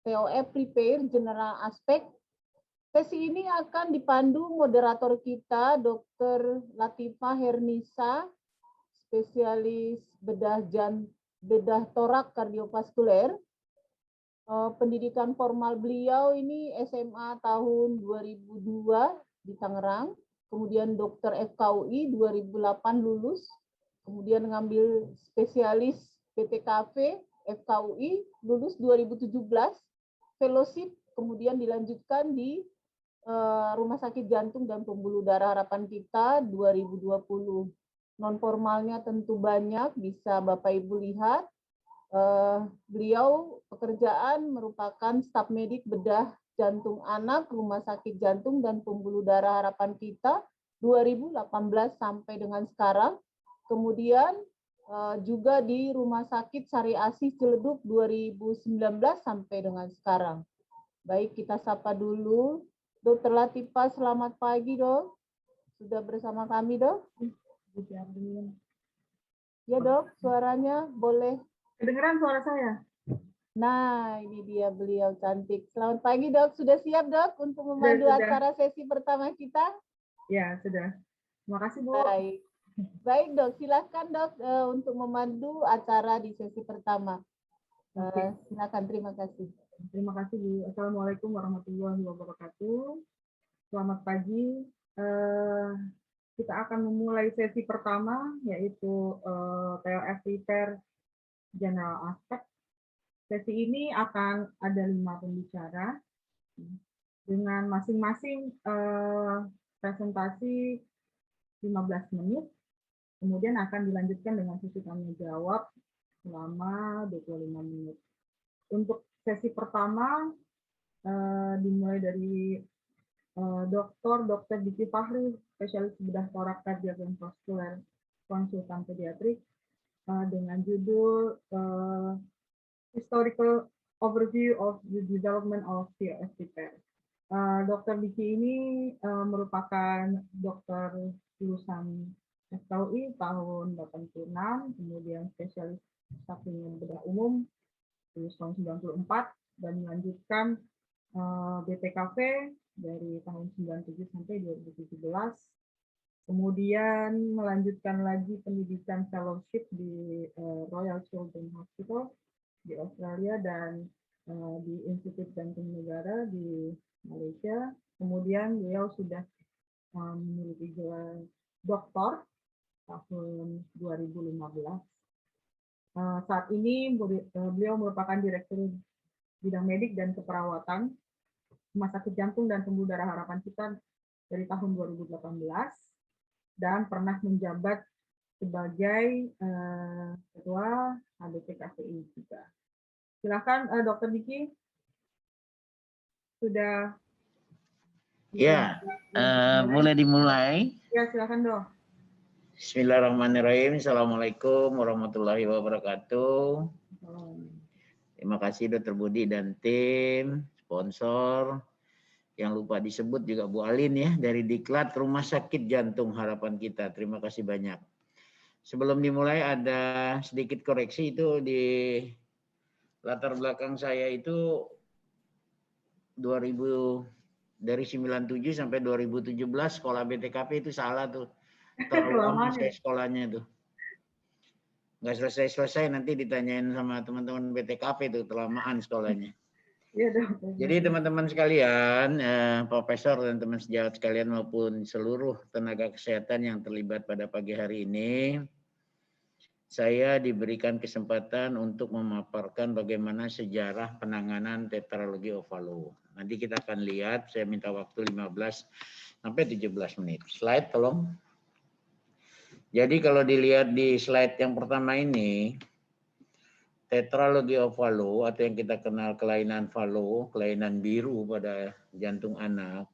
TOE Prepare General Aspect. Sesi ini akan dipandu moderator kita, Dr. Latifah Hernisa, spesialis bedah torak kardiovaskuler. Pendidikan formal beliau ini SMA tahun 2002 di Tangerang, kemudian dokter FKUI 2008 lulus, kemudian ngambil spesialis PTKV FKUI lulus 2017, fellowship, kemudian dilanjutkan di Rumah Sakit Jantung dan Pembuluh Darah Harapan Kita 2020. Non formalnya tentu banyak, bisa Bapak Ibu lihat. Beliau pekerjaan merupakan staf medik bedah jantung anak Rumah Sakit Jantung dan Pembuluh Darah Harapan Kita 2018 sampai dengan sekarang. Kemudian juga di Rumah Sakit Sari Asih Ciledug 2019 sampai dengan sekarang. Baik, kita sapa dulu Dr. Latifah. Selamat pagi, Dok. Sudah bersama kami, Dok? Ya, Dok, suaranya boleh. Kedengeran suara saya? Nah, ini dia beliau cantik. Selamat pagi, Dok. Sudah siap, Dok, untuk memandu acara sesi pertama kita? Ya, sudah. Terima kasih, Bu. Baik. Baik, Dok. Silakan, Dok, untuk memandu acara di sesi pertama. Silakan, terima kasih. Terima kasih, Bu. Assalamualaikum warahmatullahi wabarakatuh. Selamat pagi. Kita akan memulai sesi pertama, yaitu TOF Prepare General Aspect. Sesi ini akan ada 5 pembicara dengan masing-masing presentasi 15 menit, kemudian akan dilanjutkan dengan sesi tanya jawab selama 25 menit. Untuk sesi pertama dimulai dari Dr. Diki Fahri, spesialis bedah torak kardiak dan vaskuler, konsultan pediatrik, dengan judul Historical Overview of the Development of TOF Prepare. Dr. Diki ini merupakan dokter lulusan FKUI tahun 86, kemudian spesialis sampingan bedah umum tahun 94, dan melanjutkan BPKV dari tahun 97 sampai 2017. Kemudian melanjutkan lagi pendidikan fellowship di Royal Children's Hospital di Australia dan di Institut Jantung Negara di Malaysia. Kemudian beliau sudah memiliki gelar doktor tahun 2015. Saat ini beliau merupakan direktur bidang medik dan keperawatan Rumah Sakit Jantung dan Pembuluh Darah Harapan Kita dari tahun 2018 dan pernah menjabat sebagai ketua HDP-KPI juga. Silakan Dr. Diki. Sudah. Ya, boleh dimulai. Ya, silakan, Dok. Bismillahirrahmanirrahim. Assalamualaikum warahmatullahi wabarakatuh. Terima kasih Dr. Budi dan tim, sponsor. Yang lupa disebut juga Bu Alin ya, dari Diklat Rumah Sakit Jantung Harapan Kita. Terima kasih banyak. Sebelum dimulai ada sedikit koreksi, itu di latar belakang saya itu 2000 dari 97 sampai 2017 sekolah BTKP itu salah tuh. Terlalu lama saya sekolahnya tuh. Nggak selesai-selesai, nanti ditanyain sama teman-teman BTKP itu, kelamaan sekolahnya. Jadi teman-teman sekalian, profesor dan teman sejawat sekalian maupun seluruh tenaga kesehatan yang terlibat pada pagi hari ini, saya diberikan kesempatan untuk memaparkan bagaimana sejarah penanganan tetralogi ovalo. Nanti kita akan lihat, saya minta waktu 15 sampai 17 menit. Slide tolong. Jadi kalau dilihat di slide yang pertama ini, tetralogi ovalo atau yang kita kenal kelainan Fallot, kelainan biru pada jantung anak,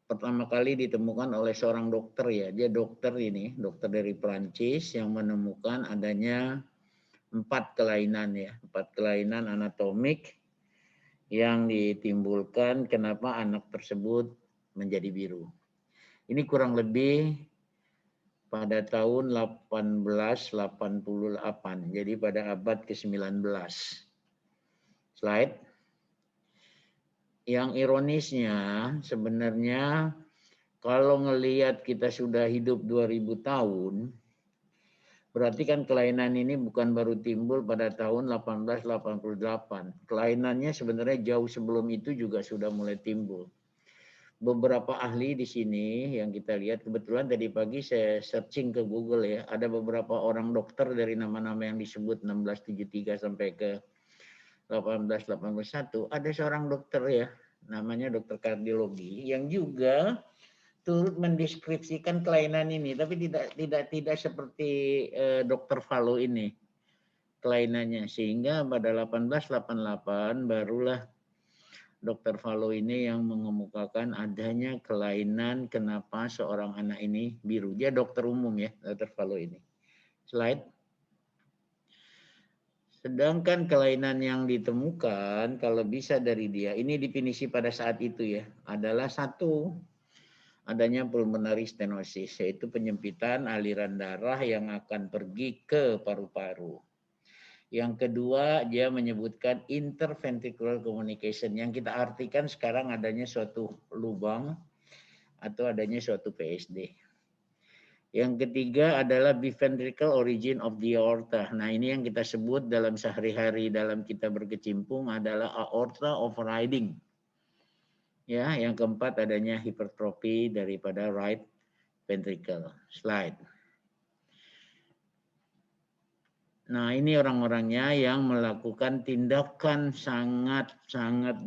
pertama kali ditemukan oleh seorang dokter ya. Dia dokter ini, dokter dari Prancis yang menemukan adanya 4 kelainan ya, 4 kelainan anatomik yang ditimbulkan kenapa anak tersebut menjadi biru. Ini kurang lebih pada tahun 1888, jadi pada abad ke-19. Slide. yang ironisnya sebenarnya kalau ngelihat kita sudah hidup 2000 tahun, berarti kan kelainan ini bukan baru timbul pada tahun 1888. Kelainannya sebenarnya jauh sebelum itu juga sudah mulai timbul. Beberapa ahli di sini yang kita lihat, kebetulan tadi pagi saya searching ke Google ya, ada beberapa orang dokter dari nama-nama yang disebut 1673 sampai ke 1881, ada seorang dokter ya, namanya dokter kardiologi yang juga turut mendeskripsikan kelainan ini, tapi tidak seperti dokter Valo ini kelainannya, sehingga pada 1888 barulah dokter Valo ini yang mengemukakan adanya kelainan kenapa seorang anak ini biru. Dia dokter umum ya, dokter Valo ini. Slide. Sedangkan kelainan yang ditemukan kalau bisa dari dia, ini definisi pada saat itu ya, adalah satu, adanya pulmonary stenosis, yaitu penyempitan aliran darah yang akan pergi ke paru-paru. Yang kedua, dia menyebutkan interventricular communication, yang kita artikan sekarang adanya suatu lubang atau adanya suatu PSD. Yang ketiga adalah biventricle origin of the aorta. Nah, ini yang kita sebut dalam sehari-hari dalam kita berkecimpung adalah aorta overriding. Ya, yang keempat adanya hipertrofi daripada right ventricle. Slide. Nah, ini orang-orangnya yang melakukan tindakan sangat-sangat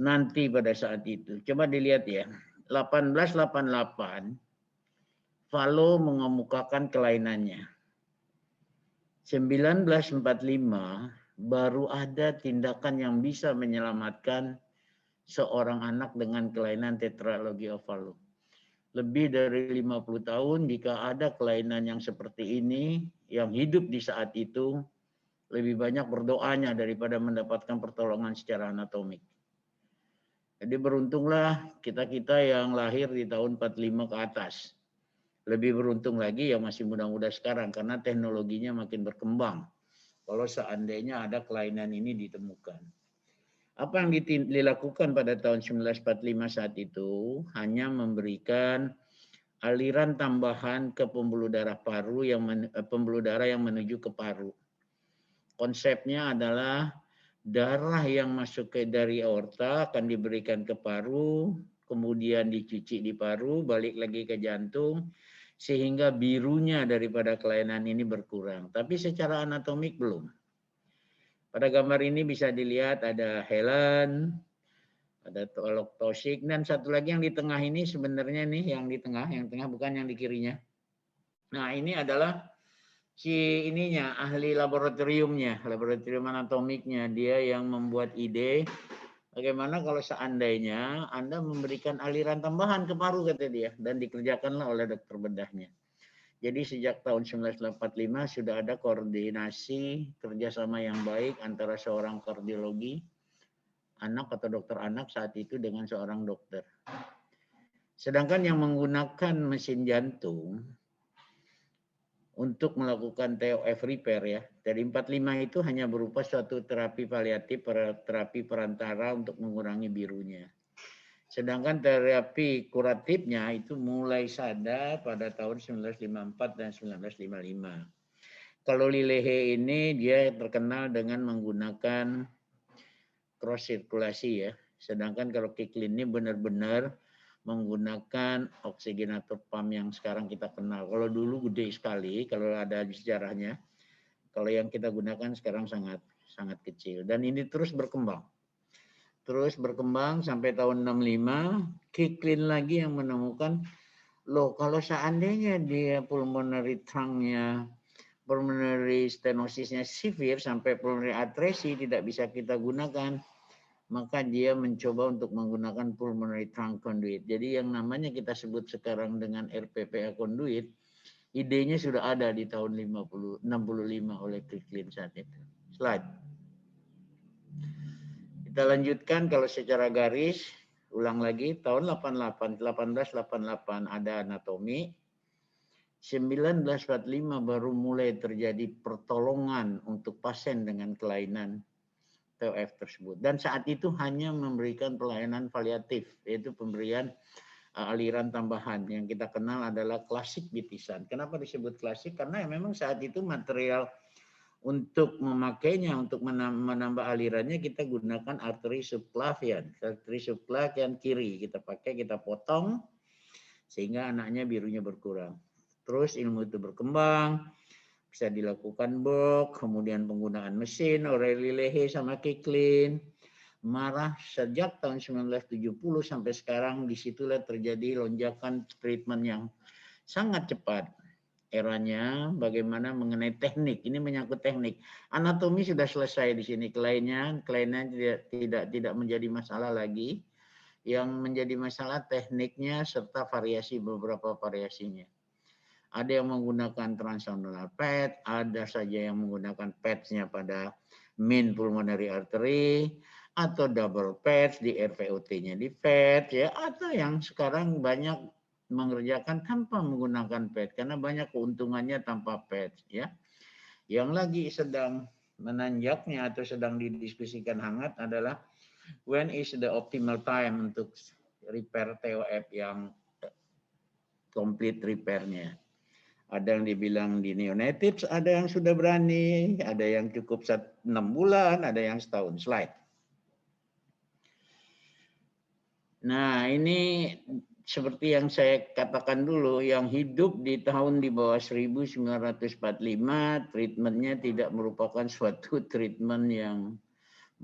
nanti pada saat itu. Coba dilihat ya. 1888 Valo mengemukakan kelainannya. 1945 baru ada tindakan yang bisa menyelamatkan seorang anak dengan kelainan tetralogy of Fallot. Lebih dari 50 tahun jika ada kelainan yang seperti ini, yang hidup di saat itu, lebih banyak berdoanya daripada mendapatkan pertolongan secara anatomik. Jadi beruntunglah kita-kita yang lahir di tahun 45 ke atas. Lebih beruntung lagi yang masih muda-muda sekarang karena teknologinya makin berkembang. Kalau seandainya ada kelainan ini ditemukan. Apa yang dilakukan pada tahun 1945 saat itu hanya memberikan aliran tambahan ke pembuluh darah paru yang menuju ke paru. Konsepnya adalah darah yang masuk dari aorta akan diberikan ke paru, kemudian dicuci di paru, balik lagi ke jantung, sehingga birunya daripada kelainan ini berkurang. Tapi secara anatomik belum. Pada gambar ini bisa dilihat ada Helen, ada Tosik, dan satu lagi yang di tengah ini sebenarnya nih yang tengah bukan yang di kirinya. Nah, ini adalah si ininya, ahli laboratorium anatomiknya, dia yang membuat ide bagaimana kalau seandainya Anda memberikan aliran tambahan ke paru kata dia, dan dikerjakanlah oleh dokter bedahnya. Jadi sejak tahun 1945 sudah ada koordinasi kerjasama yang baik antara seorang kardiologi anak atau dokter anak saat itu dengan seorang dokter. Sedangkan yang menggunakan mesin jantung untuk melakukan TOF repair ya, dari 45 itu hanya berupa suatu terapi paliatif, terapi perantara untuk mengurangi birunya. Sedangkan terapi kuratifnya itu mulai ada pada tahun 1954 dan 1955. Kalau Lilehe ini dia terkenal dengan menggunakan cross sirkulasi ya. Sedangkan kalau Kiklin ini benar-benar menggunakan oksigenator pump yang sekarang kita kenal. Kalau dulu gede sekali, kalau ada di sejarahnya. Kalau yang kita gunakan sekarang sangat kecil. Dan ini terus berkembang. Terus berkembang sampai tahun 65, Kiklin lagi yang menemukan, loh kalau seandainya dia pulmonary trunknya, pulmonary stenosisnya severe sampai pulmonary atresia tidak bisa kita gunakan, maka dia mencoba untuk menggunakan pulmonary trunk conduit. Jadi yang namanya kita sebut sekarang dengan RPPA conduit, idenya sudah ada di tahun 65 oleh Kiklin saat itu. Slide. Kita lanjutkan kalau secara garis, ulang lagi, tahun 1888 ada anatomi, 1945 baru mulai terjadi pertolongan untuk pasien dengan kelainan TOF tersebut. Dan saat itu hanya memberikan pelayanan paliatif, yaitu pemberian aliran tambahan yang kita kenal adalah klasik bitisan. Kenapa disebut klasik? Karena memang saat itu material untuk memakainya, untuk menambah alirannya, kita gunakan arteri subclavian. Arteri subclavian kiri kita pakai, kita potong, sehingga anaknya birunya berkurang. Terus ilmu itu berkembang, bisa dilakukan box, kemudian penggunaan mesin, Aureli Lehe sama Kiklin. Marah sejak tahun 1970 sampai sekarang, disitulah terjadi lonjakan treatment yang sangat cepat. Eranya bagaimana mengenai teknik, ini menyangkut teknik. Anatomi sudah selesai di sini, kliennya tidak menjadi masalah lagi. Yang menjadi masalah tekniknya serta variasi, beberapa variasinya. Ada yang menggunakan transcameral PET, ada saja yang menggunakan PET-nya pada main pulmonary artery, atau double PET di RVOT-nya di PET, ya, atau yang sekarang banyak mengerjakan tanpa menggunakan PET karena banyak keuntungannya tanpa PET, ya. Yang lagi sedang menanjaknya atau sedang didiskusikan hangat adalah when is the optimal time untuk repair TOF yang complete repair-nya. Ada yang dibilang di neonates, ada yang sudah berani, ada yang cukup 6 bulan, ada yang setahun. Slide. Nah, ini seperti yang saya katakan dulu, yang hidup di tahun di bawah 1945, treatmentnya tidak merupakan suatu treatment yang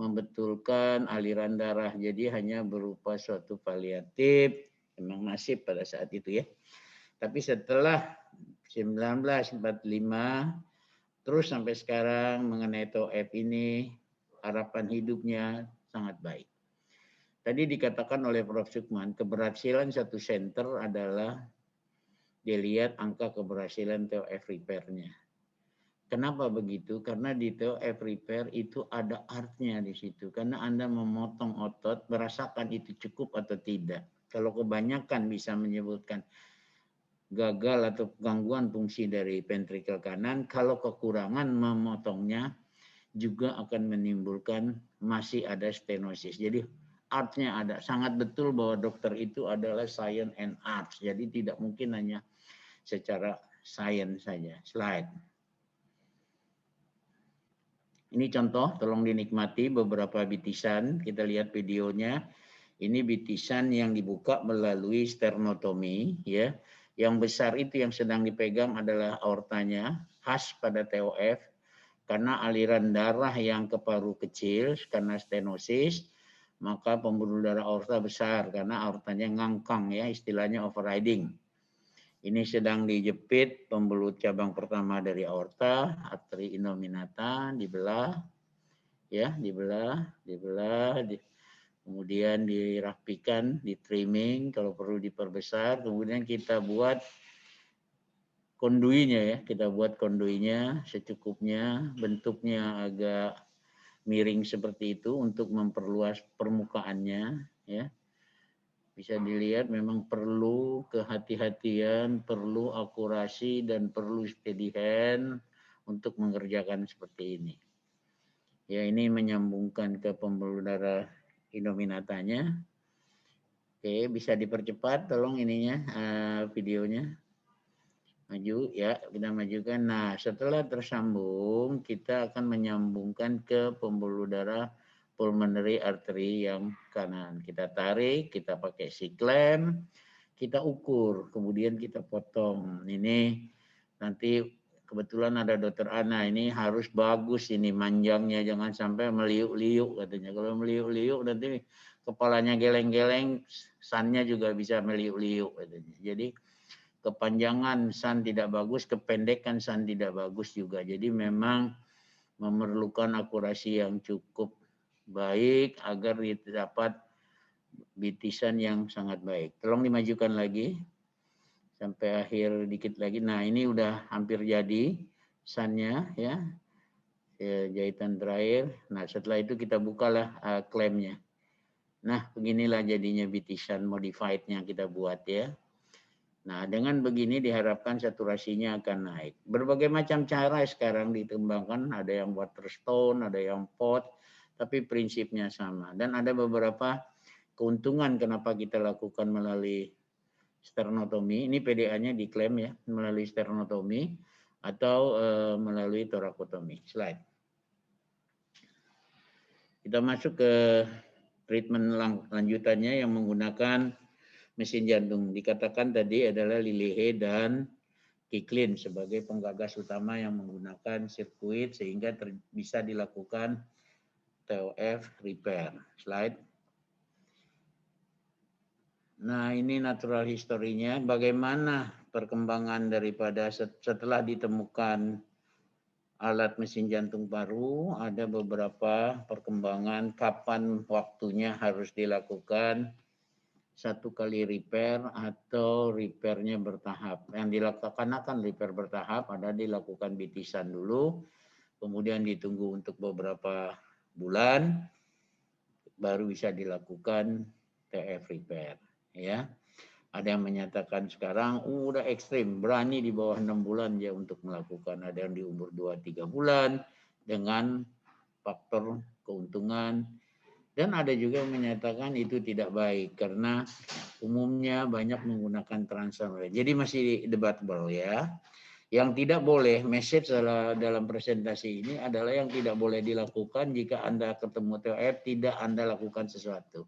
membetulkan aliran darah. Jadi hanya berupa suatu paliatif, memang nasib pada saat itu ya. Tapi setelah 1945, terus sampai sekarang mengenai TOF ini, harapan hidupnya sangat baik. Tadi dikatakan oleh Prof. Sukman, keberhasilan satu center adalah dilihat angka keberhasilan TOF repair-nya. Kenapa begitu? Karena di TOF repair itu ada artnya di situ. Karena Anda memotong otot, merasakan itu cukup atau tidak. Kalau kebanyakan bisa menyebutkan gagal atau gangguan fungsi dari ventrikel kanan, kalau kekurangan memotongnya juga akan menimbulkan masih ada stenosis. Jadi artnya ada, sangat betul bahwa dokter itu adalah science and arts. Jadi tidak mungkin hanya secara science saja. Slide. Ini contoh, tolong dinikmati beberapa bitisan. Kita lihat videonya. Ini bitisan yang dibuka melalui sternotomi, ya. Yang besar itu yang sedang dipegang adalah aortanya, khas pada TOF, karena aliran darah yang ke paru kecil karena stenosis, maka pembuluh darah aorta besar karena aortanya ngangkang, ya, istilahnya overriding. Ini sedang dijepit pembuluh cabang pertama dari aorta, arteri innominata, dibelah, ya, dibelah, kemudian dirapikan, di trimming, kalau perlu diperbesar, kemudian kita buat konduinya, ya, kita buat konduinya secukupnya, bentuknya agak miring seperti itu untuk memperluas permukaannya, ya. Bisa dilihat memang perlu kehati-hatian, perlu akurasi, dan perlu steady hand untuk mengerjakan seperti ini. Ya, ini menyambungkan ke pembuluh darah innominatanya. Oke, bisa dipercepat tolong ininya, videonya. Maju, ya, kita majukan. Nah, setelah tersambung, kita akan menyambungkan ke pembuluh darah pulmonary artery yang kanan. Kita tarik, kita pakai siklam, kita ukur, kemudian kita potong. Ini nanti kebetulan ada dokter Ana, ini harus bagus ini manjangnya, jangan sampai meliuk-liuk katanya. Kalau meliuk-liuk nanti kepalanya geleng-geleng, sannya juga bisa meliuk-liuk katanya. Jadi kepanjangan san tidak bagus, kependekan san tidak bagus juga. Jadi memang memerlukan akurasi yang cukup baik agar dapat bitisan yang sangat baik. Tolong dimajukan lagi sampai akhir dikit lagi. Nah, ini udah hampir jadi sannya, ya, jahitan terakhir. Nah, setelah itu kita bukalah klemnya. Nah, beginilah jadinya bitisan modified yang kita buat, ya. Nah, dengan begini diharapkan saturasinya akan naik. Berbagai macam cara sekarang dikembangkan, ada yang waterstone, ada yang pot, tapi prinsipnya sama. Dan ada beberapa keuntungan kenapa kita lakukan melalui sternotomi. Ini PDA-nya diklaim ya, melalui sternotomi atau melalui torakotomi. Slide. Kita masuk ke treatment lanjutannya yang menggunakan mesin jantung. Dikatakan tadi adalah Lillehay dan Kiklin sebagai penggagas utama yang menggunakan sirkuit sehingga bisa dilakukan TOF repair. Slide. Nah, ini natural history-nya. Bagaimana perkembangan daripada setelah ditemukan alat mesin jantung baru, ada beberapa perkembangan kapan waktunya harus dilakukan satu kali repair atau repairnya bertahap. Yang dilakukan akan repair bertahap, ada dilakukan bitisan dulu, kemudian ditunggu untuk beberapa bulan, baru bisa dilakukan TF repair. Ya, ada yang menyatakan sekarang udah ekstrim, berani di bawah 6 bulan ya untuk melakukan. Ada yang di umur 2-3 bulan dengan faktor keuntungan. Dan ada juga yang menyatakan itu tidak baik karena umumnya banyak menggunakan transaminase. Jadi masih debatable ya. Yang tidak boleh, message dalam presentasi ini adalah yang tidak boleh dilakukan jika Anda ketemu TOF, tidak Anda lakukan sesuatu.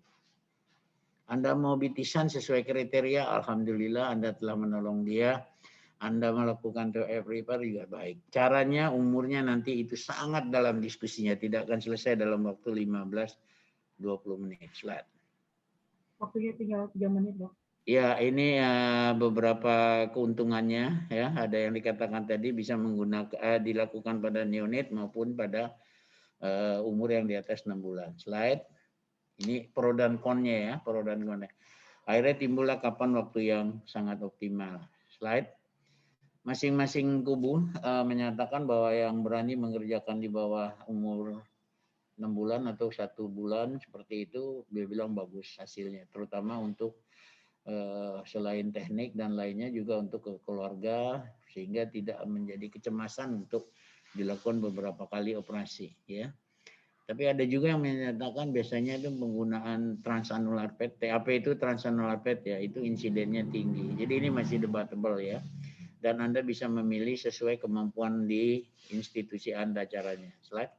Anda mau bitisan sesuai kriteria, alhamdulillah Anda telah menolong dia. Anda melakukan TOF repair juga baik. Caranya, umurnya nanti itu sangat dalam diskusinya. Tidak akan selesai dalam waktu 15-20 menit. Slide. Waktunya tinggal 3 menit, Dok. Ya, ini beberapa keuntungannya. Ya, ada yang dikatakan tadi bisa menggunakan dilakukan pada neonate maupun pada umur yang di atas 6 bulan. Slide. Ini pro dan konnya ya, pro dan konnya. Akhirnya timbullah kapan waktu yang sangat optimal. Slide. Masing-masing kubu menyatakan bahwa yang berani mengerjakan di bawah umur 6 bulan atau 1 bulan seperti itu, dia bilang bagus hasilnya. Terutama untuk selain teknik dan lainnya juga untuk keluarga, sehingga tidak menjadi kecemasan untuk dilakukan beberapa kali operasi. Ya. Tapi ada juga yang menyatakan biasanya itu penggunaan transanular PET. TAP itu transanular PET ya, itu insidennya tinggi. Jadi ini masih debatable ya. Dan Anda bisa memilih sesuai kemampuan di institusi Anda caranya. Slide.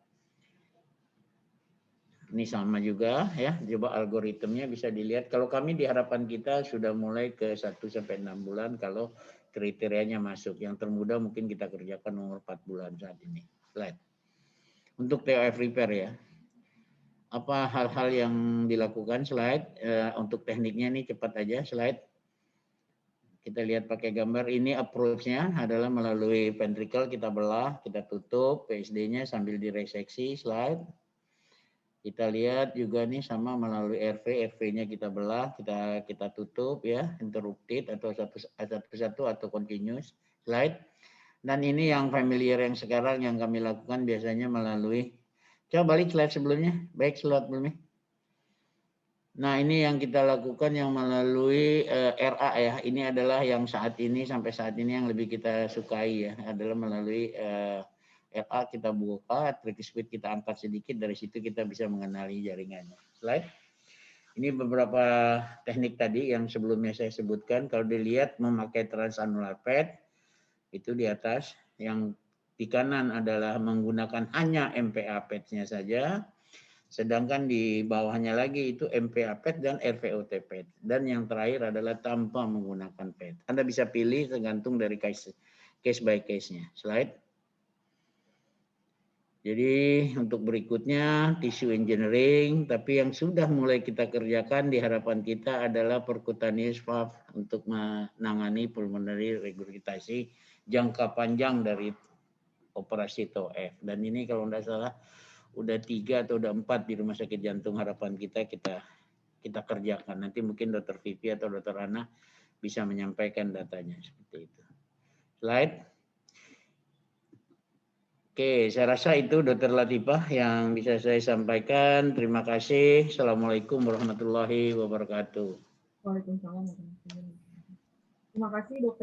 Ini sama juga ya, coba algoritmnya bisa dilihat. Kalau kami di harapan kita sudah mulai ke 1-6 bulan kalau kriterianya masuk. Yang termudah mungkin kita kerjakan umur 4 bulan saat ini. Slide. Untuk TOF repair ya. Apa hal-hal yang dilakukan? Slide. Untuk tekniknya nih cepat aja. Slide. Kita lihat pakai gambar. Ini approach-nya adalah melalui ventricle kita belah, kita tutup PSD-nya sambil direseksi. Slide. Kita lihat juga nih sama melalui RV-nya kita belah, kita tutup ya, interrupted atau satu-satu atau continuous. Slide. Dan ini yang familiar yang sekarang yang kami lakukan biasanya melalui, coba balik slide sebelumnya, baik slide sebelumnya. Nah ini yang kita lakukan yang melalui RA ya, ini adalah yang saat ini sampai saat ini yang lebih kita sukai ya, adalah melalui RA kita buka, tricky speed kita angkat sedikit, dari situ kita bisa mengenali jaringannya. Slide. Ini beberapa teknik tadi yang sebelumnya saya sebutkan, kalau dilihat memakai transanular PET, itu di atas, yang di kanan adalah menggunakan hanya MPA PET-nya saja, sedangkan di bawahnya lagi itu MPA PET dan RVOT PET, dan yang terakhir adalah tanpa menggunakan PET. Anda bisa pilih tergantung dari case by case-nya. Slide. Jadi untuk berikutnya tissue engineering, tapi yang sudah mulai kita kerjakan di harapan kita adalah percutaneous valve untuk menangani pulmonary regurgitasi jangka panjang dari operasi TOF. Dan ini kalau tidak salah udah 3 atau udah 4 di Rumah Sakit Jantung Harapan kita kerjakan. Nanti mungkin Dr. Vivi atau Dr. Ana bisa menyampaikan datanya seperti itu. Slide. Oke, saya rasa itu Dr. Latifah yang bisa saya sampaikan. Terima kasih. Assalamualaikum warahmatullahi wabarakatuh. Waalaikumsalam warahmatullahi wabarakatuh. Terima kasih Dr.